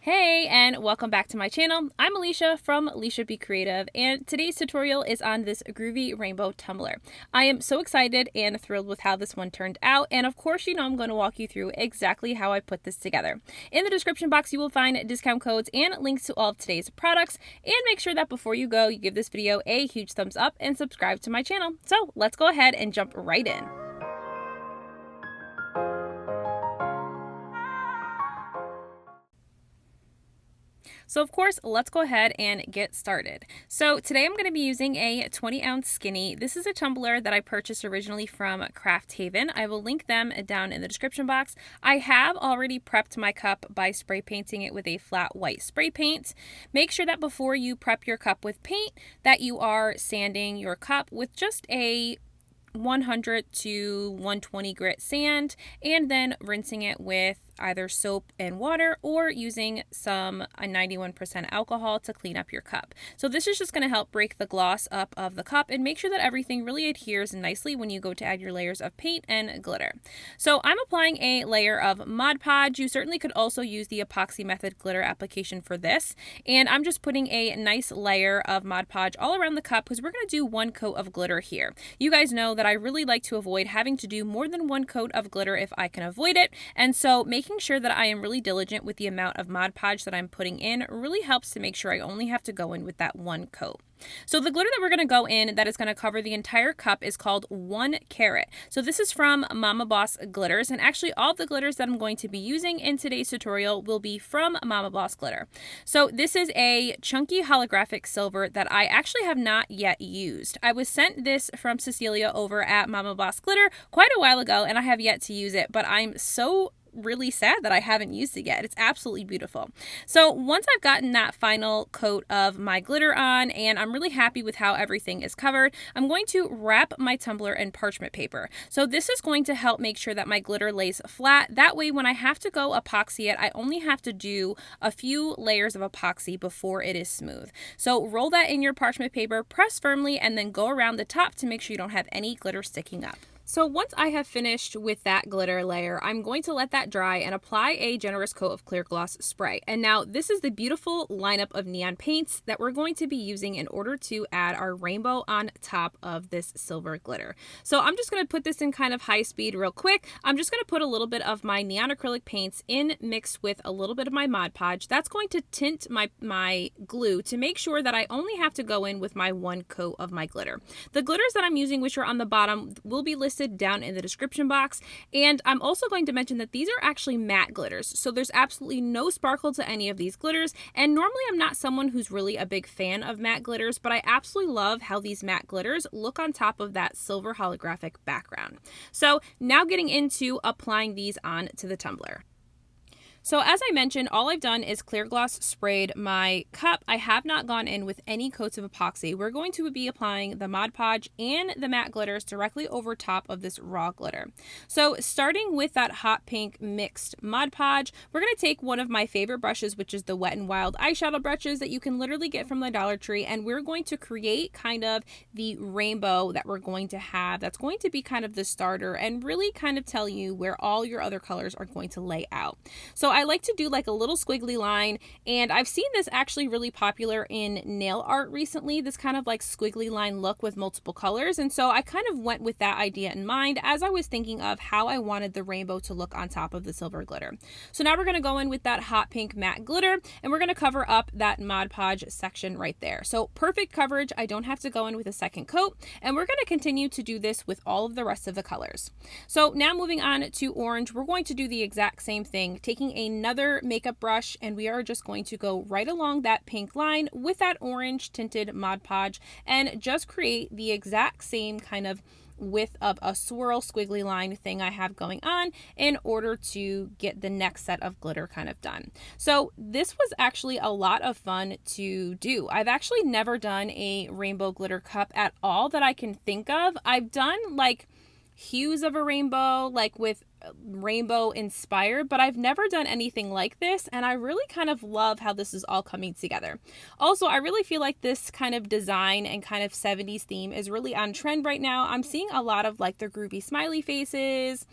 Hey, and welcome back to my channel. I'm Lysha from Lysha Be Creative, and today's tutorial is on this Groovy Rainbow Tumbler. I am so excited and thrilled with how this one turned out, and of course, I'm going to walk you through exactly how I put this together. In the description box, you will find discount codes and links to all of today's products, and make sure that before you go, you give this video a huge thumbs up and subscribe to my channel. So let's go ahead and jump right in. So of course, let's go ahead and get started. So today I'm going to be using a 20-ounce skinny. This is a tumbler that I purchased originally from Craft Haven. I will link them down in the description box. I have already prepped my cup by spray painting it with a flat white spray paint. Make sure that before you prep your cup with paint that you are sanding your cup with just a 100 to 120 grit sand, and then rinsing it with either soap and water or using some 91% alcohol to clean up your cup. So this is just going to help break the gloss up of the cup and make sure that everything really adheres nicely when you go to add your layers of paint and glitter. So I'm applying a layer of Mod Podge. You certainly could also use the epoxy method glitter application for this, and I'm just putting a nice layer of Mod Podge all around the cup because we're going to do one coat of glitter here. You guys know that I really like to avoid having to do more than one coat of glitter if I can avoid it, and so making sure that I am really diligent with the amount of Mod Podge that I'm putting in really helps to make sure I only have to go in with that one coat. So the glitter that we're going to go in that is going to cover the entire cup is called 1 Carat. So this is from Mama Boss Glitters, and actually all the glitters that I'm going to be using in today's tutorial will be from Mama Boss Glitter. So this is a chunky holographic silver that I actually have not yet used. I was sent this from Cecilia over at Mama Boss Glitter quite a while ago, and I have yet to use it, but I'm so really sad that I haven't used it yet. It's absolutely beautiful. So once I've gotten that final coat of my glitter on and I'm really happy with how everything is covered, I'm going to wrap my tumbler in parchment paper. So this is going to help make sure that my glitter lays flat. That way when I have to go epoxy it, I only have to do a few layers of epoxy before it is smooth. So roll that in your parchment paper, press firmly, and then go around the top to make sure you don't have any glitter sticking up. So once I have finished with that glitter layer, I'm going to let that dry and apply a generous coat of clear gloss spray. And now this is the beautiful lineup of neon paints that we're going to be using in order to add our rainbow on top of this silver glitter. So I'm just going to put this in kind of high speed real quick. I'm just going to put a little bit of my neon acrylic paints in mixed with a little bit of my Mod Podge. That's going to tint my glue to make sure that I only have to go in with my one coat of my glitter. The glitters that I'm using, which are on the bottom, will be listed down in the description box, and I'm also going to mention that these are actually matte glitters, so there's absolutely no sparkle to any of these glitters. And normally I'm not someone who's really a big fan of matte glitters, but I absolutely love how these matte glitters look on top of that silver holographic background. So now getting into applying these on to the tumbler. So as I mentioned, all I've done is clear gloss sprayed my cup. I have not gone in with any coats of epoxy. We're going to be applying the Mod Podge and the matte glitters directly over top of this raw glitter. So starting with that hot pink mixed Mod Podge, we're going to take one of my favorite brushes, which is the Wet n Wild eyeshadow brushes that you can literally get from the Dollar Tree, and we're going to create kind of the rainbow that we're going to have. That's going to be kind of the starter and really kind of tell you where all your other colors are going to lay out. So I like to do like a little squiggly line, and I've seen this actually really popular in nail art recently, this kind of like squiggly line look with multiple colors, and so I kind of went with that idea in mind as I was thinking of how I wanted the rainbow to look on top of the silver glitter. So now we're going to go in with that hot pink matte glitter, and we're going to cover up that Mod Podge section right there. So perfect coverage. I don't have to go in with a second coat, and we're going to continue to do this with all of the rest of the colors. So now moving on to orange, we're going to do the exact same thing, taking another makeup brush, and we are just going to go right along that pink line with that orange tinted Mod Podge and just create the exact same kind of width of a swirl squiggly line thing I have going on in order to get the next set of glitter kind of done. So this was actually a lot of fun to do. I've actually never done a rainbow glitter cup at all that I can think of. I've done like hues of a rainbow, like with rainbow inspired, but I've never done anything like this, and I really kind of love how this is all coming together. Also, I really feel like this kind of design and kind of 70s theme is really on trend right now. I'm seeing a lot of like the groovy smiley faces.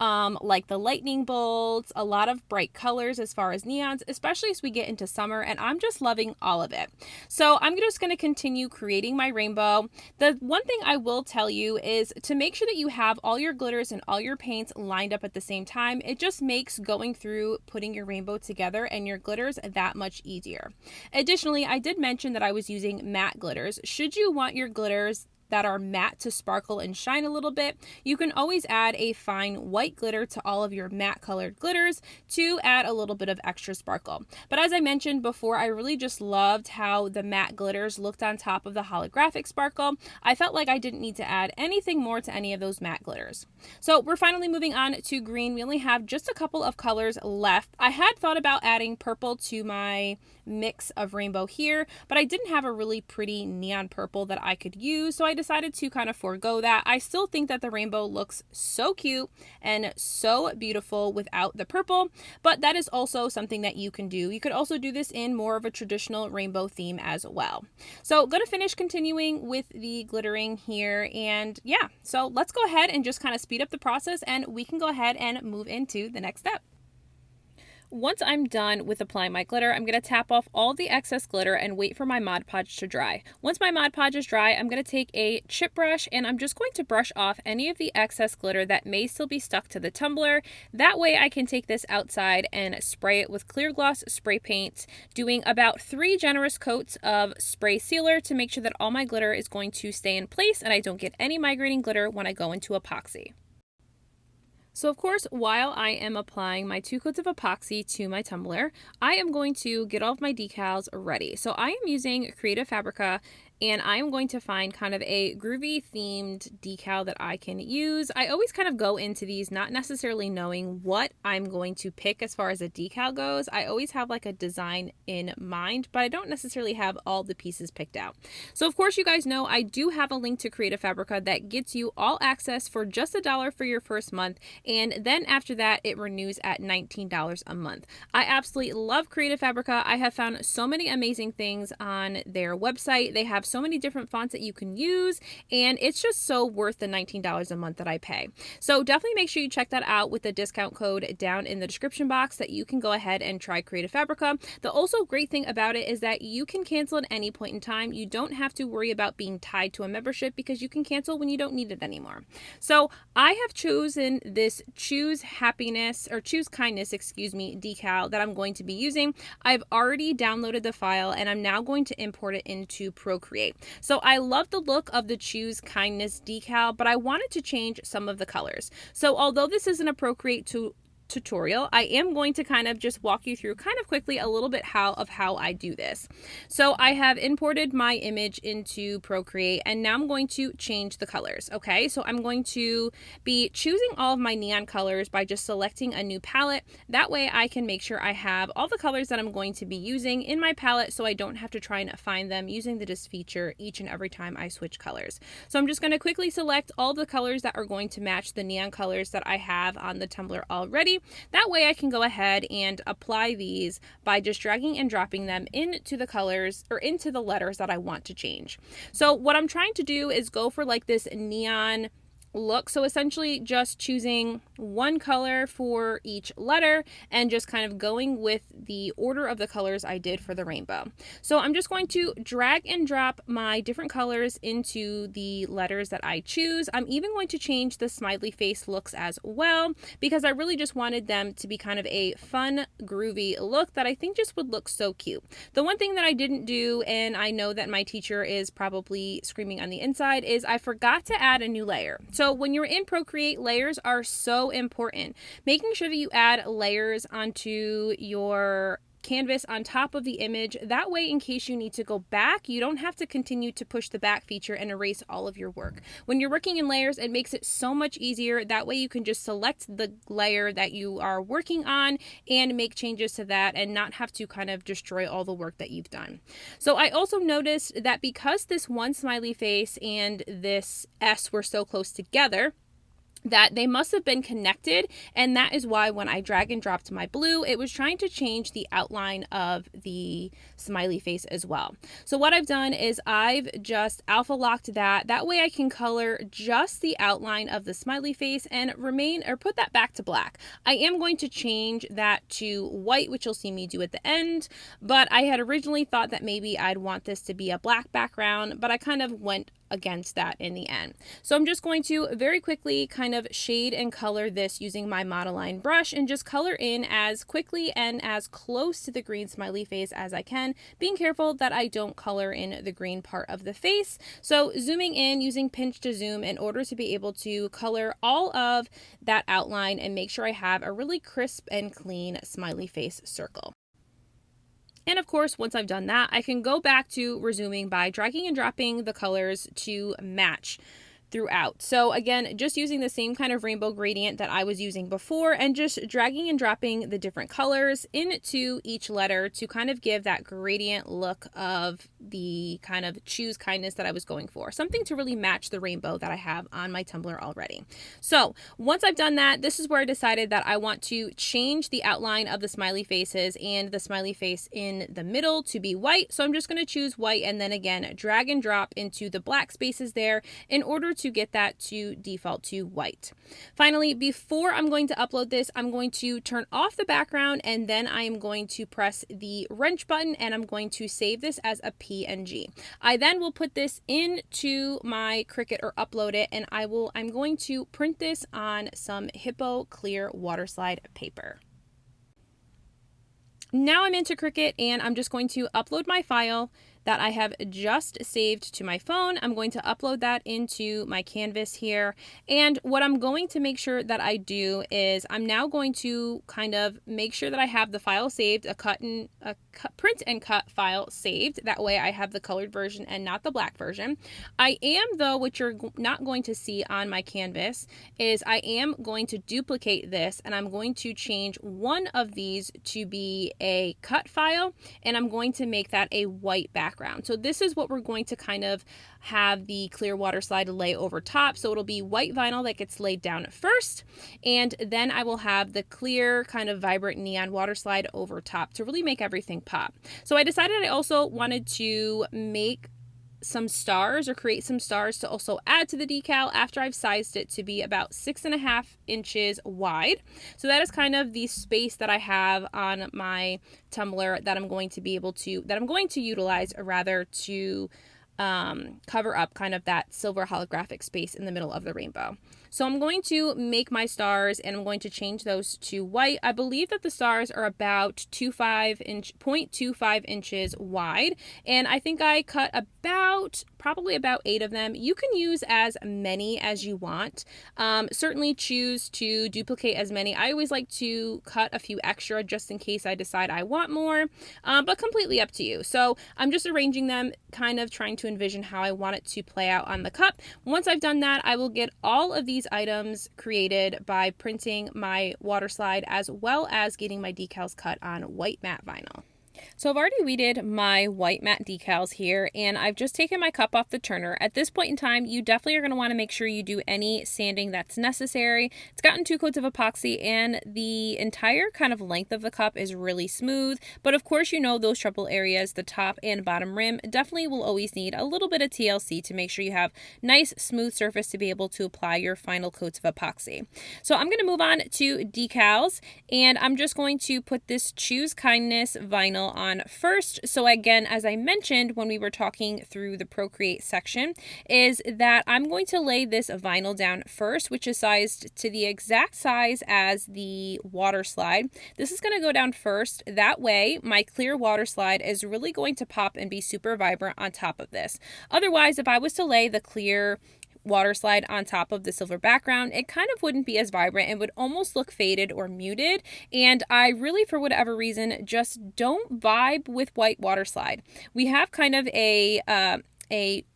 like the lightning bolts, a lot of bright colors as far as neons, especially as we get into summer, and I'm just loving all of it. So I'm just going to continue creating my rainbow. The one thing I will tell you is to make sure that you have all your glitters and all your paints lined up at the same time. It just makes going through putting your rainbow together and your glitters that much easier. Additionally, I did mention that I was using matte glitters. Should you want your glitters that are matte to sparkle and shine a little bit, you can always add a fine white glitter to all of your matte colored glitters to add a little bit of extra sparkle. But as I mentioned before, I really just loved how the matte glitters looked on top of the holographic sparkle. I felt like I didn't need to add anything more to any of those matte glitters. So we're finally moving on to green. We only have just a couple of colors left. I had thought about adding purple to my mix of rainbow here, but I didn't have a really pretty neon purple that I could use, so I decided to kind of forego that. I still think that the rainbow looks so cute and so beautiful without the purple, but that is also something that you can do. You could also do this in more of a traditional rainbow theme as well. So going to finish continuing with the glittering here, and yeah, so let's go ahead and just kind of speed up the process and we can go ahead and move into the next step. Once I'm done with applying my glitter, I'm going to tap off all the excess glitter and wait for my Mod Podge to dry. Once my Mod Podge is dry, I'm going to take a chip brush and I'm just going to brush off any of the excess glitter that may still be stuck to the tumbler. That way I can take this outside and spray it with clear gloss spray paint, doing about 3 generous coats of spray sealer to make sure that all my glitter is going to stay in place and I don't get any migrating glitter when I go into epoxy. So of course, while I am applying my 2 coats of epoxy to my tumbler, I am going to get all of my decals ready. So I am using Creative Fabrica, and I am going to find kind of a groovy themed decal that I can use. I always kind of go into these not necessarily knowing what I'm going to pick as far as a decal goes. I always have like a design in mind, but I don't necessarily have all the pieces picked out. So of course, you guys know I do have a link to Creative Fabrica that gets you all access for just $1 for your first month, and then after that it renews at $19 a month. I absolutely love Creative Fabrica. I have found so many amazing things on their website. They have so many different fonts that you can use, and it's just so worth the $19 a month that I pay. So definitely make sure you check that out with the discount code down in the description box that you can go ahead and try Creative Fabrica. The also great thing about it is that you can cancel at any point in time. You don't have to worry about being tied to a membership because you can cancel when you don't need it anymore. So I have chosen this Choose Happiness or Choose Kindness, excuse me, decal that I'm going to be using. I've already downloaded the file and I'm now going to import it into Procreate. So I love the look of the Choose Kindness decal, but I wanted to change some of the colors. So although this isn't a Procreate tutorial, I am going to kind of just walk you through kind of quickly a little bit of how I do this. So I have imported my image into Procreate and now I'm going to change the colors. Okay, so I'm going to be choosing all of my neon colors by just selecting a new palette. That way I can make sure I have all the colors that I'm going to be using in my palette so I don't have to try and find them using the Just feature each and every time I switch colors. So I'm just going to quickly select all the colors that are going to match the neon colors that I have on the tumbler already. That way I can go ahead and apply these by just dragging and dropping them into the colors or into the letters that I want to change. So what I'm trying to do is go for like this neon look. So essentially just choosing one color for each letter and just kind of going with the order of the colors I did for the rainbow. So I'm just going to drag and drop my different colors into the letters that I choose. I'm even going to change the smiley face looks as well because I really just wanted them to be kind of a fun, groovy look that I think just would look so cute. The one thing that I didn't do, and I know that my teacher is probably screaming on the inside, is I forgot to add a new layer. So when you're in Procreate, layers are so important. Making sure that you add layers onto your canvas on top of the image. That way, in case you need to go back, you don't have to continue to push the back feature and erase all of your work. When you're working in layers, it makes it so much easier. That way you can just select the layer that you are working on and make changes to that and not have to kind of destroy all the work that you've done. So I also noticed that because this one smiley face and this S were so close together, that they must have been connected, and that is why when I drag and dropped my blue, it was trying to change the outline of the smiley face as well. So what I've done is I've just alpha locked that. That way I can color just the outline of the smiley face and put that back to black. I am going to change that to white, which you'll see me do at the end, but I had originally thought that maybe I'd want this to be a black background, but I kind of went against that in the end. So I'm just going to very quickly kind of shade and color this using my monoline brush and just color in as quickly and as close to the green smiley face as I can, being careful that I don't color in the green part of the face. So zooming in using pinch to zoom in order to be able to color all of that outline and make sure I have a really crisp and clean smiley face circle. And of course, once I've done that, I can go back to resuming by dragging and dropping the colors to match throughout. So again, just using the same kind of rainbow gradient that I was using before and just dragging and dropping the different colors into each letter to kind of give that gradient look of the kind of choose kindness that I was going for. Something to really match the rainbow that I have on my tumbler already. So once I've done that, this is where I decided that I want to change the outline of the smiley faces and the smiley face in the middle to be white. So I'm just going to choose white and then again, drag and drop into the black spaces there in order to get that to default to white. Finally, before I'm going to upload this, I'm going to turn off the background and then I am going to press the wrench button and I'm going to save this as a PNG. I then will put this into my Cricut or upload it and I'm going to print this on some Hippo clear water slide paper. Now I'm into Cricut and I'm just going to upload my file that I have just saved to my phone. I'm going to upload that into my canvas here. And what I'm going to make sure that I do is I'm now going to kind of make sure that I have the file saved, a print and cut file saved. That way I have the colored version and not the black version. I am though, what you're not going to see on my canvas is I am going to duplicate this and I'm going to change one of these to be a cut file and I'm going to make that a white background. So this is what we're going to kind of have the clear water slide lay over top. So it'll be white vinyl that gets laid down first, and then I will have the clear kind of vibrant neon water slide over top to really make everything pop. So I decided I also wanted to make some stars or create some stars to also add to the decal after I've sized it to be about 6.5 inches wide. So that is kind of the space that I have on my tumbler that I'm going to utilize rather to cover up kind of that silver holographic space in the middle of the rainbow. So I'm going to make my stars and I'm going to change those to white. I believe that the stars are about 0.25 inches wide. And I think I cut probably about 8 of them. You can use as many as you want. Certainly choose to duplicate as many. I always like to cut a few extra just in case I decide I want more, but completely up to you. So I'm just arranging them, kind of trying to envision how I want it to play out on the cup. Once I've done that, I will get all of these items created by printing my water slide as well as getting my decals cut on white matte vinyl. So I've already weeded my white matte decals here and I've just taken my cup off the turner. At this point in time, you definitely are going to want to make sure you do any sanding that's necessary. It's gotten 2 coats of epoxy and the entire kind of length of the cup is really smooth. But of course, you know, those trouble areas, the top and bottom rim, definitely will always need a little bit of TLC to make sure you have nice smooth surface to be able to apply your final coats of epoxy. So I'm going to move on to decals and I'm just going to put this Choose Kindness vinyl on first. So again, as I mentioned when we were talking through the Procreate section, is that I'm going to lay this vinyl down first, which is sized to the exact size as the water slide. This is going to go down first. That way, my clear water slide is really going to pop and be super vibrant on top of this. Otherwise, if I was to lay the clear water slide on top of the silver background, it kind of wouldn't be as vibrant and would almost look faded or muted. And I really, for whatever reason, just don't vibe with white water slide. We have kind of a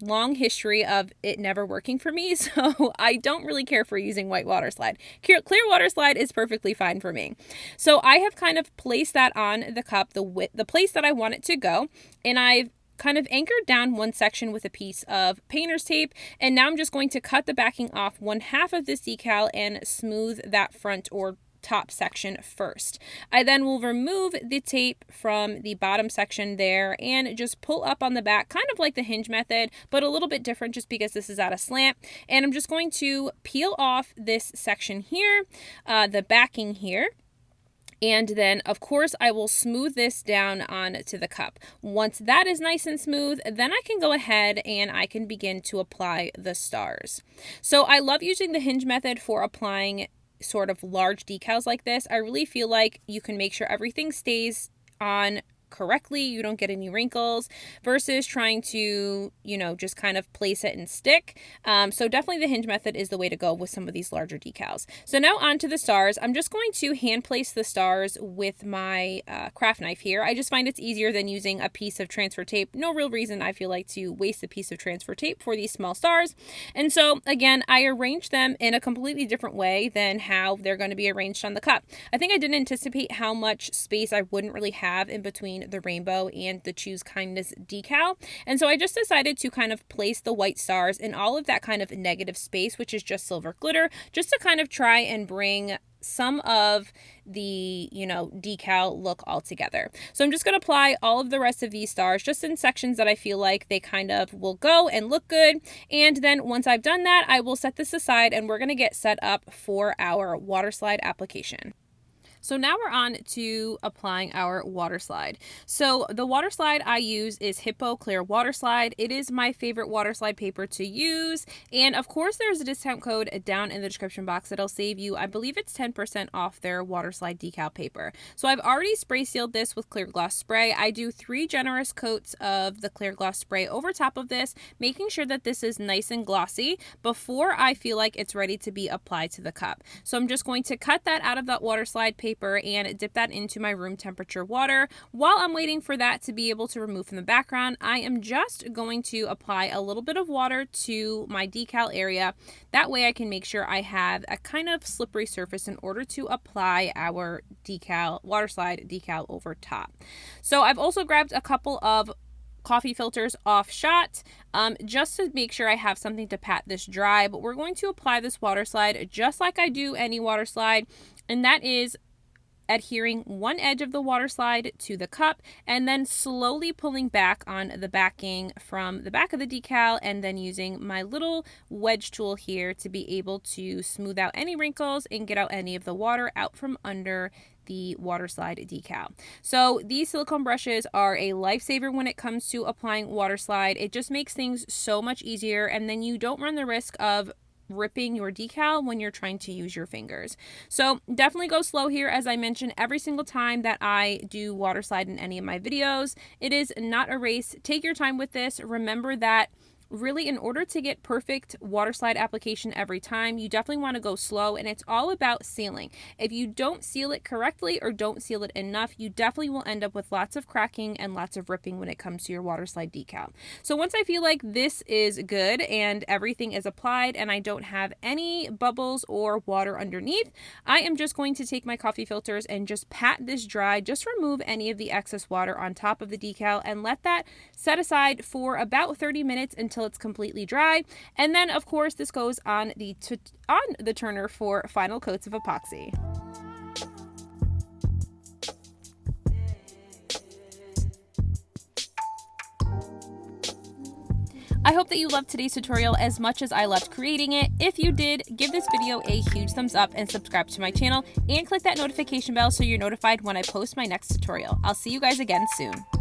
long history of it never working for me, so I don't really care for using white water slide. Clear water slide is perfectly fine for me. So I have kind of placed that on the cup, the place that I want it to go, and I've kind of anchored down one section with a piece of painter's tape, and now I'm just going to cut the backing off one half of this decal and smooth that front or top section first. I then will remove the tape from the bottom section there and just pull up on the back, kind of like the hinge method, but a little bit different just because this is at a slant. And I'm just going to peel off this section here, the backing here. And then, of course, I will smooth this down onto the cup. Once that is nice and smooth, then I can go ahead and I can begin to apply the stars. So I love using the hinge method for applying sort of large decals like this. I really feel like you can make sure everything stays on correctly, you don't get any wrinkles, versus trying to, you know, just kind of place it and stick. So definitely the hinge method is the way to go with some of these larger decals. So now on to the stars. I'm just going to hand place the stars with my craft knife here. I just find it's easier than using a piece of transfer tape. No real reason I feel like to waste a piece of transfer tape for these small stars. And so again, I arranged them in a completely different way than how they're going to be arranged on the cup. I think I didn't anticipate how much space I wouldn't really have in between the rainbow and the Choose Kindness decal. And so I just decided to kind of place the white stars in all of that kind of negative space, which is just silver glitter, just to kind of try and bring some of the, you know, decal look all together. So I'm just going to apply all of the rest of these stars just in sections that I feel like they kind of will go and look good. And then once I've done that, I will set this aside and we're going to get set up for our water slide application. So now we're on to applying our water slide. So the water slide I use is Hippo Clear Water Slide. It is my favorite water slide paper to use. And of course, there's a discount code down in the description box that'll save you, I believe it's 10% off their water slide decal paper. So I've already spray sealed this with clear gloss spray. I do 3 generous coats of the clear gloss spray over top of this, making sure that this is nice and glossy before I feel like it's ready to be applied to the cup. So I'm just going to cut that out of that water slide paper and dip that into my room temperature water. While I'm waiting for that to be able to remove from the background, I am just going to apply a little bit of water to my decal area. That way I can make sure I have a kind of slippery surface in order to apply our decal, water slide decal over top. So I've also grabbed a couple of coffee filters off shot just to make sure I have something to pat this dry, but we're going to apply this water slide just like I do any water slide, and that is adhering one edge of the water slide to the cup and then slowly pulling back on the backing from the back of the decal, and then using my little wedge tool here to be able to smooth out any wrinkles and get out any of the water out from under the water slide decal. So these silicone brushes are a lifesaver when it comes to applying water slide. It just makes things so much easier, and then you don't run the risk of ripping your decal when you're trying to use your fingers. So definitely go slow here. As I mentioned, every single time that I do water slide in any of my videos, it is not a race. Take your time with this. Remember that really, in order to get perfect water slide application every time, you definitely want to go slow, and it's all about sealing. If you don't seal it correctly or don't seal it enough, you definitely will end up with lots of cracking and lots of ripping when it comes to your water slide decal. So once I feel like this is good and everything is applied and I don't have any bubbles or water underneath, I am just going to take my coffee filters and just pat this dry, just remove any of the excess water on top of the decal and let that set aside for about 30 minutes until it's completely dry. And then of course this goes on the turner for final coats of epoxy. I hope that you loved today's tutorial as much as I loved creating it. If you did, give this video a huge thumbs up and subscribe to my channel and click that notification bell so you're notified when I post my next tutorial. I'll see you guys again soon.